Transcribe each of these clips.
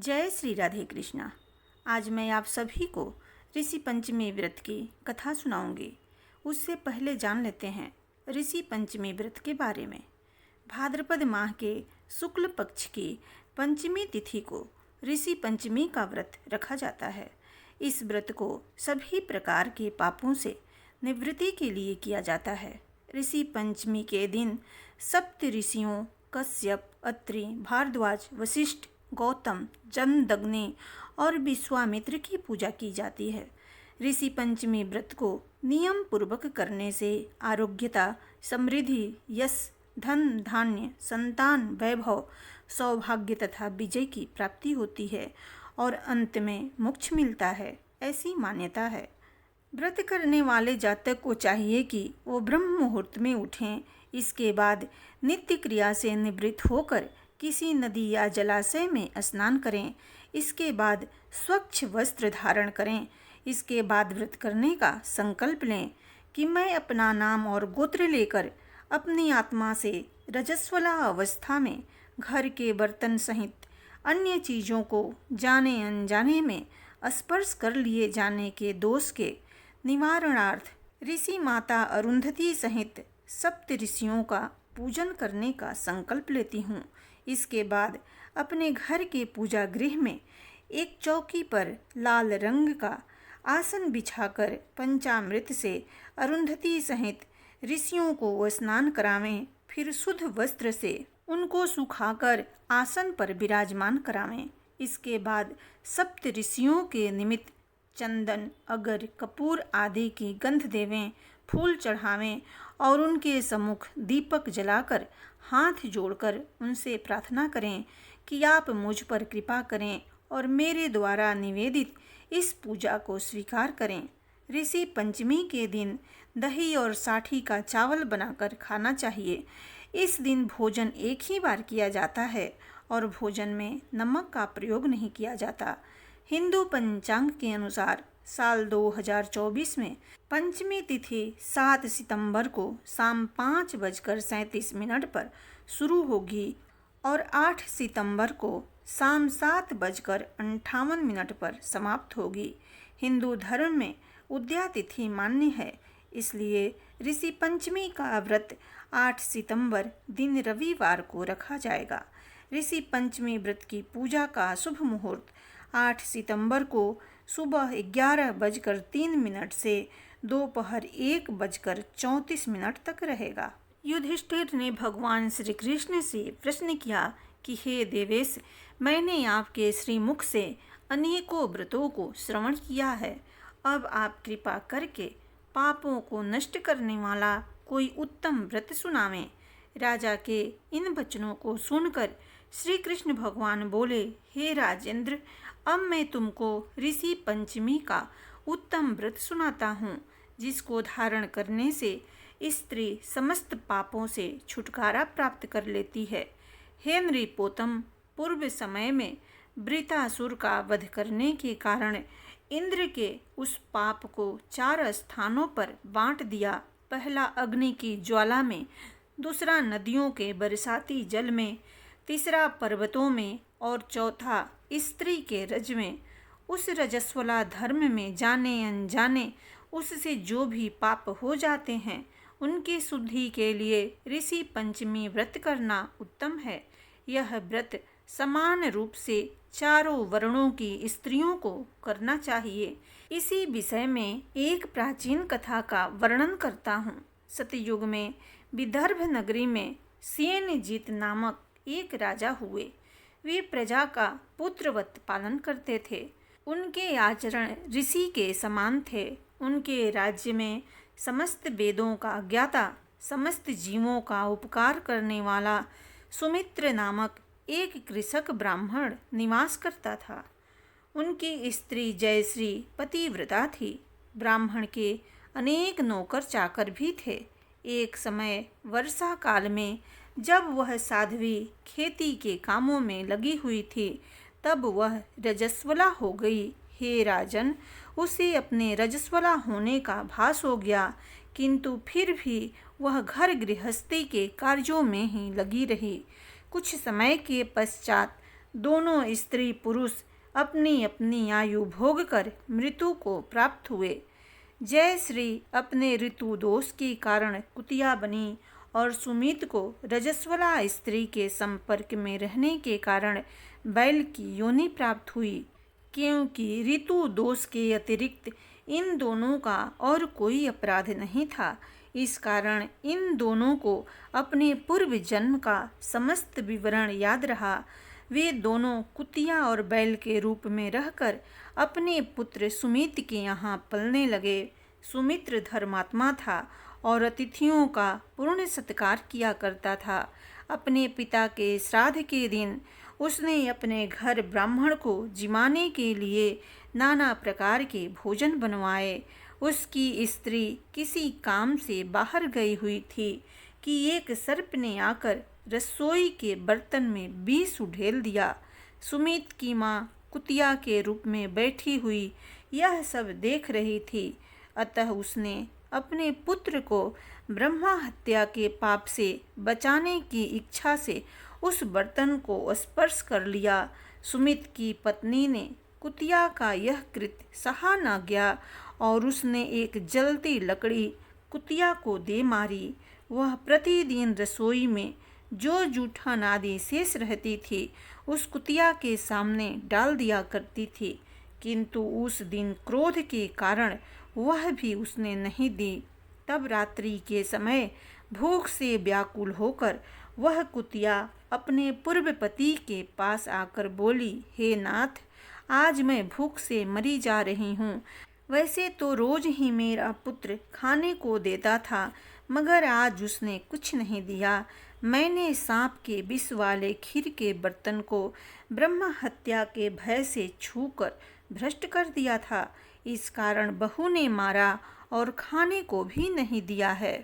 जय श्री राधे कृष्णा। आज मैं आप सभी को ऋषि पंचमी व्रत की कथा सुनाऊंगी। उससे पहले जान लेते हैं ऋषि पंचमी व्रत के बारे में। भाद्रपद माह के शुक्ल पक्ष की पंचमी तिथि को ऋषि पंचमी का व्रत रखा जाता है। इस व्रत को सभी प्रकार के पापों से निवृत्ति के लिए किया जाता है। ऋषि पंचमी के दिन सप्त ऋषियों कश्यप, अत्रि, भारद्वाज, वशिष्ठ, गौतम, जमदग्नि और विश्वामित्र की पूजा की जाती है। ऋषि पंचमी व्रत को नियम पूर्वक करने से आरोग्यता, समृद्धि, यश, धन, धान्य, संतान, वैभव, सौभाग्य तथा विजय की प्राप्ति होती है और अंत में मोक्ष मिलता है, ऐसी मान्यता है। व्रत करने वाले जातक को चाहिए कि वो ब्रह्म मुहूर्त में उठें। इसके बाद नित्य क्रिया से निवृत्त होकर किसी नदी या जलाशय में स्नान करें। इसके बाद स्वच्छ वस्त्र धारण करें। इसके बाद व्रत करने का संकल्प लें कि मैं अपना नाम और गोत्र लेकर अपनी आत्मा से रजस्वला अवस्था में घर के बर्तन सहित अन्य चीज़ों को जाने अनजाने में स्पर्श कर लिए जाने के दोष के निवारणार्थ ऋषि माता अरुंधति सहित सप्त ऋषियों का पूजन करने का संकल्प लेती हूँ। इसके बाद अपने घर के पूजा गृह में एक चौकी पर लाल रंग का आसन बिछाकर पंचामृत से अरुंधति सहित ऋषियों को स्नान करावें। फिर शुद्ध वस्त्र से उनको सुखाकर आसन पर विराजमान करावें। इसके बाद सप्त ऋषियों के निमित्त चंदन, अगर, कपूर आदि की गंध देवें, फूल चढ़ावें और उनके सम्मुख दीपक जलाकर हाथ जोड़कर उनसे प्रार्थना करें कि आप मुझ पर कृपा करें और मेरे द्वारा निवेदित इस पूजा को स्वीकार करें। ऋषि पंचमी के दिन दही और साठी का चावल बनाकर खाना चाहिए। इस दिन भोजन एक ही बार किया जाता है और भोजन में नमक का प्रयोग नहीं किया जाता। हिंदू पंचांग के अनुसार साल 2024 में पंचमी तिथि 7 सितंबर को शाम 5:37 पर शुरू होगी और 8 सितंबर को शाम 7:58 पर समाप्त होगी। हिंदू धर्म में उदया तिथि मान्य है, इसलिए ऋषि पंचमी का व्रत 8 सितंबर दिन रविवार को रखा जाएगा। ऋषि पंचमी व्रत की पूजा का शुभ मुहूर्त 8 सितंबर को सुबह 11:03 से दोपहर 1:34 तक रहेगा। युधिष्ठिर ने भगवान श्री कृष्ण से प्रश्न किया कि हे देवेश, मैंने आपके श्रीमुख से अनेकों व्रतों को श्रवण किया है। अब आप कृपा करके पापों को नष्ट करने वाला कोई उत्तम व्रत सुनावें। राजा के इन वचनों को सुनकर श्री कृष्ण भगवान बोले, हे राजेंद्र, अब मैं तुमको ऋषि पंचमी का उत्तम व्रत सुनाता हूँ, जिसको धारण करने से स्त्री समस्त पापों से छुटकारा प्राप्त कर लेती है। हे नृपोतम, पूर्व समय में वृत्रासुर का वध करने के कारण इंद्र के उस पाप को 4 स्थानों पर बांट दिया। पहला अग्नि की ज्वाला में, दूसरा नदियों के बरसाती जल में, तीसरा पर्वतों में और चौथा स्त्री के रज में। उस रजस्वला धर्म में जाने अनजाने उससे जो भी पाप हो जाते हैं, उनकी शुद्धि के लिए ऋषि पंचमी व्रत करना उत्तम है। यह व्रत समान रूप से चारों वर्णों की स्त्रियों को करना चाहिए। इसी विषय में एक प्राचीन कथा का वर्णन करता हूँ। सतयुग में विदर्भ नगरी में सेनजीत नामक एक राजा हुए। वे प्रजा का पुत्रवत पालन करते थे। उनके आचरण ऋषि के समान थे। उनके राज्य में समस्त वेदों का ज्ञाता, समस्त जीवों का उपकार करने वाला सुमित्र नामक एक कृषक ब्राह्मण निवास करता था। उनकी स्त्री जयश्री पतिव्रता थी। ब्राह्मण के अनेक नौकर चाकर भी थे। एक समय वर्षा काल में जब वह साध्वी खेती के कामों में लगी हुई थी, तब वह रजस्वला हो गई। हे राजन, उसे अपने रजस्वला होने का भास हो गया, किंतु फिर भी वह घर गृहस्थी के कार्यों में ही लगी रही। कुछ समय के पश्चात दोनों स्त्री पुरुष अपनी अपनी आयु भोग कर मृत्यु को प्राप्त हुए। जयश्री अपने ऋतु दोष के कारण कुतिया बनी और सुमित को रजस्वला स्त्री के संपर्क में रहने के कारण बैल की योनि प्राप्त हुई, क्योंकि ऋतु दोष के अतिरिक्त इन दोनों का और कोई अपराध नहीं था। इस कारण इन दोनों को अपने पूर्व जन्म का समस्त विवरण याद रहा। वे दोनों कुतिया और बैल के रूप में रहकर अपने पुत्र सुमित के यहाँ पलने लगे। सुमित्र धर्मात्मा था और अतिथियों का पूर्ण सत्कार किया करता था। अपने पिता के श्राद्ध के दिन उसने अपने घर ब्राह्मण को जिमाने के लिए नाना प्रकार के भोजन बनवाए। उसकी स्त्री किसी काम से बाहर गई हुई थी कि एक सर्प ने आकर रसोई के बर्तन में विष उड़ेल दिया। सुमित की माँ कुतिया के रूप में बैठी हुई यह सब देख रही थी, अतः उसने अपने पुत्र को ब्रह्मा हत्या के पाप से बचाने की इच्छा से उस बर्तन को स्पर्श कर लिया। सुमित की पत्नी ने कुतिया का यह कृत्य सहा न गया और उसने एक जलती लकड़ी कुतिया को दे मारी। वह प्रतिदिन रसोई में जो जूठन आदि शेष रहती थी उस कुतिया के सामने डाल दिया करती थी, किंतु उस दिन क्रोध के कारण वह भी उसने नहीं दी। तब रात्रि के समय भूख से व्याकुल होकर वह कुतिया अपने पूर्व पति के पास आकर बोली, हे नाथ, आज मैं भूख से मरी जा रही हूँ। वैसे तो रोज ही मेरा पुत्र खाने को देता था, मगर आज उसने कुछ नहीं दिया। मैंने सांप के विष वाले खीर के बर्तन को ब्रह्म हत्या के भय से छूकर भ्रष्ट कर दिया था। इस कारण बहू ने मारा और खाने को भी नहीं दिया है।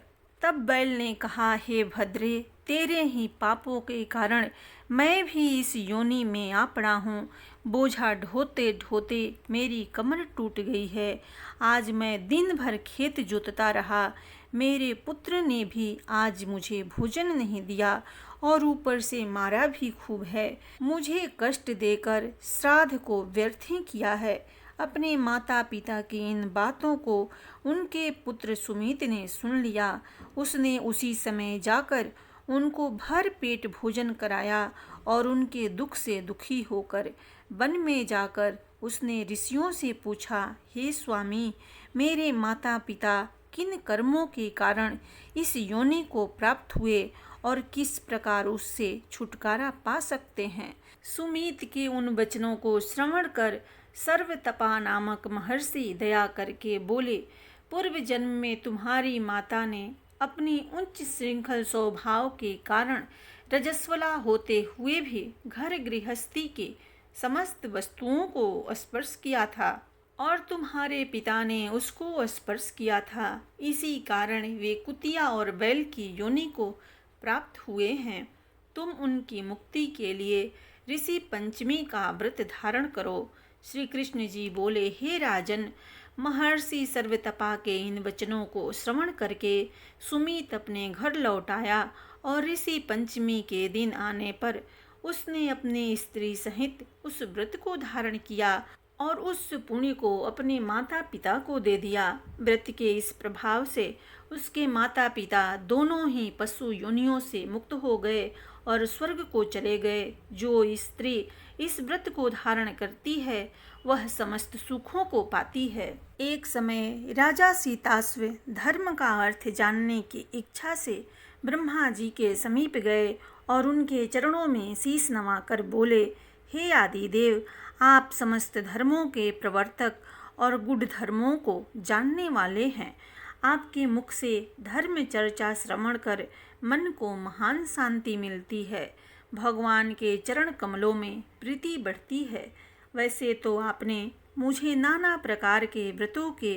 तब बैल ने कहा, हे भद्रे, तेरे ही पापों के कारण मैं भी इस योनि में आ पड़ा हूँ। बोझा ढोते ढोते मेरी कमर टूट गई है। आज मैं दिन भर खेत जोतता रहा। मेरे पुत्र ने भी आज मुझे भोजन नहीं दिया और ऊपर से मारा भी खूब है। मुझे कष्ट देकर श्राद्ध को व्यर्थ ही किया है। अपने माता पिता की इन बातों को उनके पुत्र सुमित ने सुन लिया। उसने उसी समय जाकर उनको भर पेट भोजन कराया और उनके दुख से दुखी होकर वन में जाकर उसने ऋषियों से पूछा, हे स्वामी, मेरे माता पिता किन कर्मों के कारण इस योनि को प्राप्त हुए और किस प्रकार उससे छुटकारा पा सकते हैं। सुमित के उन वचनों को श्रवण कर सर्वतपा नामक महर्षि दया करके बोले, पूर्व जन्म में तुम्हारी माता ने अपनी उच्च श्रृंखल स्वभाव के कारण रजस्वला होते हुए भी घर गृहस्थी के समस्त वस्तुओं को स्पर्श किया था और तुम्हारे पिता ने उसको स्पर्श किया था। इसी कारण वे कुतिया और बैल की योनि को प्राप्त हुए हैं। तुम उनकी मुक्ति के लिए ऋषि पंचमी का व्रत धारण करो। श्री कृष्ण जी बोले, हे राजन, महर्षि सर्वतपा के इन वचनों को श्रवण करके सुमित अपने घर लौट आया और ऋषि पंचमी के दिन आने पर उसने अपनी स्त्री सहित उस व्रत को धारण किया और उस पुण्य को अपने माता पिता को दे दिया। व्रत के इस प्रभाव से उसके माता पिता दोनों ही पशु योनियों से मुक्त हो गए और स्वर्ग को चले गए। जो स्त्री इस व्रत को धारण करती है वह समस्त सुखों को पाती है। एक समय राजा सीताश्व धर्म का अर्थ जानने की इच्छा से ब्रह्मा जी के समीप गए और उनके चरणों में शीश नवाकर बोले, हे आदिदेव, आप समस्त धर्मों के प्रवर्तक और गुढ़ धर्मों को जानने वाले हैं। आपके मुख से धर्म चर्चा श्रवण कर मन को महान शांति मिलती है। भगवान के चरण कमलों में प्रीति बढ़ती है। वैसे तो आपने मुझे नाना प्रकार के व्रतों के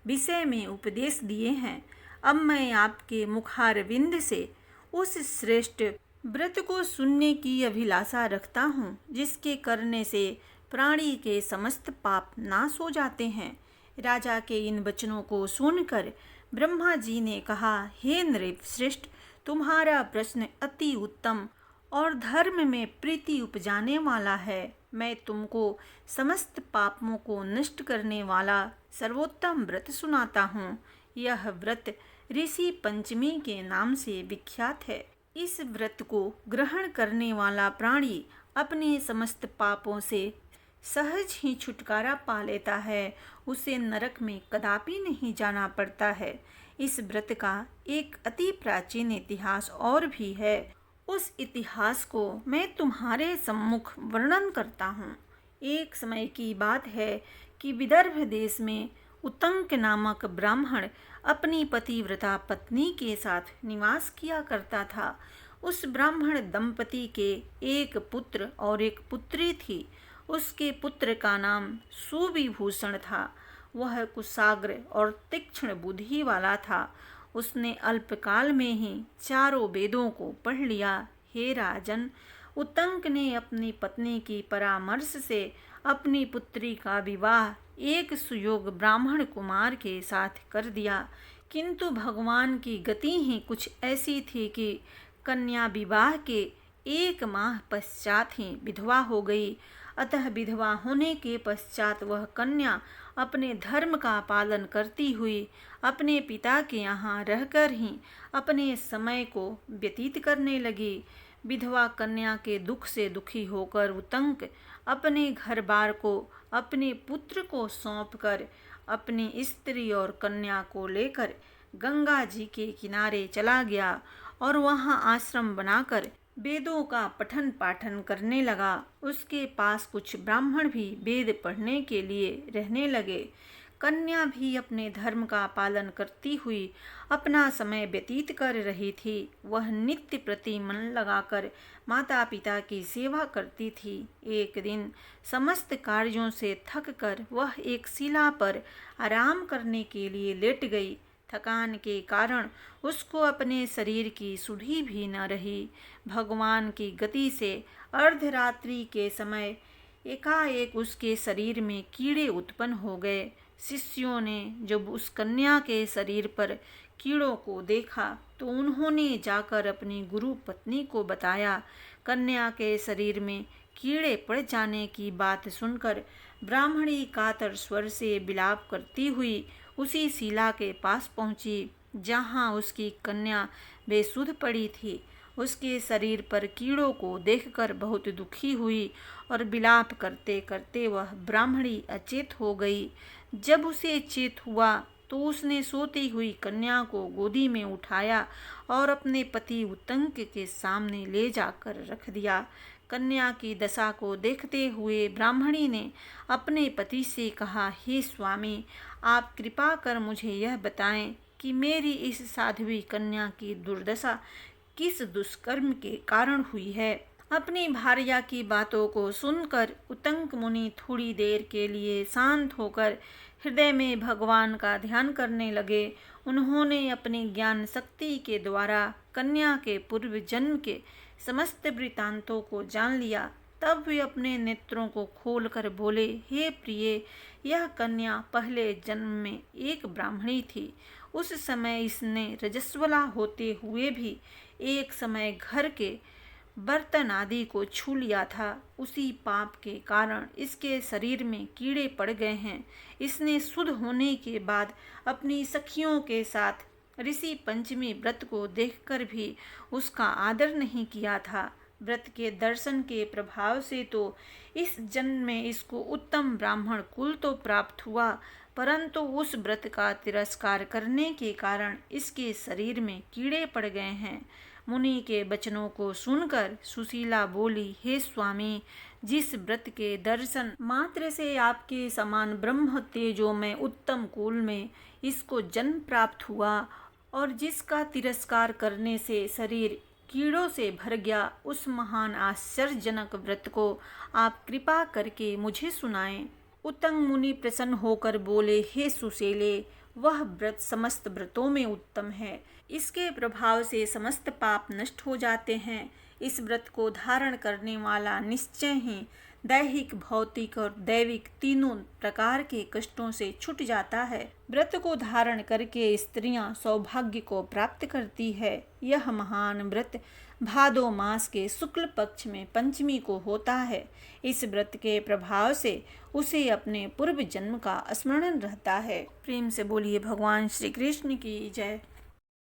विषय में उपदेश दिए हैं। अब मैं आपके मुखारविंद से उस श्रेष्ठ व्रत को सुनने की अभिलाषा रखता हूँ, जिसके करने से प्राणी के समस्त पाप नाश हो जाते हैं। राजा के इन वचनों को सुनकर ब्रह्मा जी ने कहा, हे नृप श्रेष्ठ, तुम्हारा प्रश्न अति उत्तम और धर्म में प्रीति उपजाने वाला है। मैं तुमको समस्त पापों को नष्ट करने वाला सर्वोत्तम व्रत सुनाता हूँ। यह व्रत ऋषि पंचमी के नाम से विख्यात है। इस व्रत को ग्रहण करने वाला प्राणी अपने समस्त पापों से सहज ही छुटकारा पा लेता है। उसे नरक में कदापि नहीं जाना पड़ता है। इस व्रत का एक अति प्राचीन इतिहास और भी है। उस इतिहास को मैं तुम्हारे सम्मुख वर्णन करता हूँ। एक समय की बात है कि विदर्भ देश में उत्तंक नामक ब्राह्मण अपनी पतिव्रता पत्नी के साथ निवास किया करता था। उस ब्राह्मण दंपति के एक पुत्र और एक पुत्री थी। उसके पुत्र का नाम सुविभूषण था। वह कुशाग्र और तीक्ष्ण बुद्धि वाला था। उसने अल्पकाल में ही चारों वेदों को पढ़ लिया। हे राजन, उत्तंक ने अपनी पत्नी की परामर्श से अपनी पुत्री का विवाह एक सुयोग ब्राह्मण कुमार के साथ कर दिया। किंतु भगवान की गति ही कुछ ऐसी थी कि कन्या विवाह के 1 माह पश्चात ही विधवा हो गई। अतः विधवा होने के पश्चात वह कन्या अपने धर्म का पालन करती हुई अपने पिता के यहाँ रहकर ही अपने समय को व्यतीत करने लगी। विधवा कन्या के दुख से दुखी होकर उत्तंक अपने घर बार को अपने पुत्र को सौंपकर अपनी स्त्री और कन्या को लेकर गंगा जी के किनारे चला गया और वहाँ आश्रम बनाकर वेदों का पठन पाठन करने लगा। उसके पास कुछ ब्राह्मण भी वेद पढ़ने के लिए रहने लगे। कन्या भी अपने धर्म का पालन करती हुई अपना समय व्यतीत कर रही थी। वह नित्य प्रति मन लगाकर माता पिता की सेवा करती थी। एक दिन समस्त कार्यों से थक कर वह एक शिला पर आराम करने के लिए लेट गई। थकान के कारण उसको अपने शरीर की सुधि भी न रही। भगवान की गति से अर्धरात्रि के समय एकाएक उसके शरीर में कीड़े उत्पन्न हो गए। शिष्यों ने जब उस कन्या के शरीर पर कीड़ों को देखा तो उन्होंने जाकर अपनी गुरु पत्नी को बताया। कन्या के शरीर में कीड़े पड़ जाने की बात सुनकर ब्राह्मणी कातर स्वर से विलाप करती हुई उसी शिला के पास पहुंची जहां उसकी कन्या बेसुध पड़ी थी। उसके शरीर पर कीड़ों को देखकर बहुत दुखी हुई और विलाप करते करते वह ब्राह्मणी अचेत हो गई। जब उसे चेत हुआ तो उसने सोती हुई कन्या को गोदी में उठाया और अपने पति उत्तंक के सामने ले जाकर रख दिया। कन्या की दशा को देखते हुए ब्राह्मणी ने अपने पति से कहा, हे स्वामी, आप कृपा कर मुझे यह बताएं कि मेरी इस साध्वी कन्या की दुर्दशा किस दुष्कर्म के कारण हुई है। अपनी भार्या की बातों को सुनकर उत्तंक मुनि थोड़ी देर के लिए शांत होकर हृदय में भगवान का ध्यान करने लगे। उन्होंने अपनी ज्ञान शक्ति के द्वारा कन्या के पूर्व जन्म के समस्त वृतांतों को जान लिया। तब वे अपने नेत्रों को खोलकर बोले, हे प्रिय, यह कन्या पहले जन्म में एक ब्राह्मणी थी। उस समय इसने रजस्वला होते हुए भी एक समय घर के बर्तन आदि को छू लिया था। उसी पाप के कारण इसके शरीर में कीड़े पड़ गए हैं। इसने शुद्ध होने के बाद अपनी सखियों के साथ ऋषि पंचमी व्रत को देखकर भी उसका आदर नहीं किया था। व्रत के दर्शन के प्रभाव से तो इस जन्म में इसको उत्तम ब्राह्मण कुल तो प्राप्त हुआ, परंतु उस व्रत का तिरस्कार करने के कारण इसके शरीर में कीड़े पड़ गए हैं। मुनि के वचनों को सुनकर सुशीला बोली, हे स्वामी, जिस व्रत के दर्शन मात्र से आपके समान ब्रह्म तेजो में उत्तम कुल में इसको जन्म प्राप्त हुआ और जिसका तिरस्कार करने से शरीर कीड़ों से भर गया, उस महान आश्चर्यजनक व्रत को आप कृपा करके मुझे सुनाएं। उत्तंग मुनि प्रसन्न होकर बोले, हे सुशीले, वह व्रत समस्त व्रतों में उत्तम है। इसके प्रभाव से समस्त पाप नष्ट हो जाते हैं। इस व्रत को धारण करने वाला निश्चय ही दैहिक, भौतिक और दैविक तीनों प्रकार के कष्टों से छूट जाता है। व्रत को धारण करके स्त्रियां सौभाग्य को प्राप्त करती है। यह महान व्रत भादो मास के शुक्ल पक्ष में पंचमी को होता है। इस व्रत के प्रभाव से उसे अपने पूर्व जन्म का स्मरण रहता है। प्रेम से बोलिए भगवान श्री कृष्ण की जय।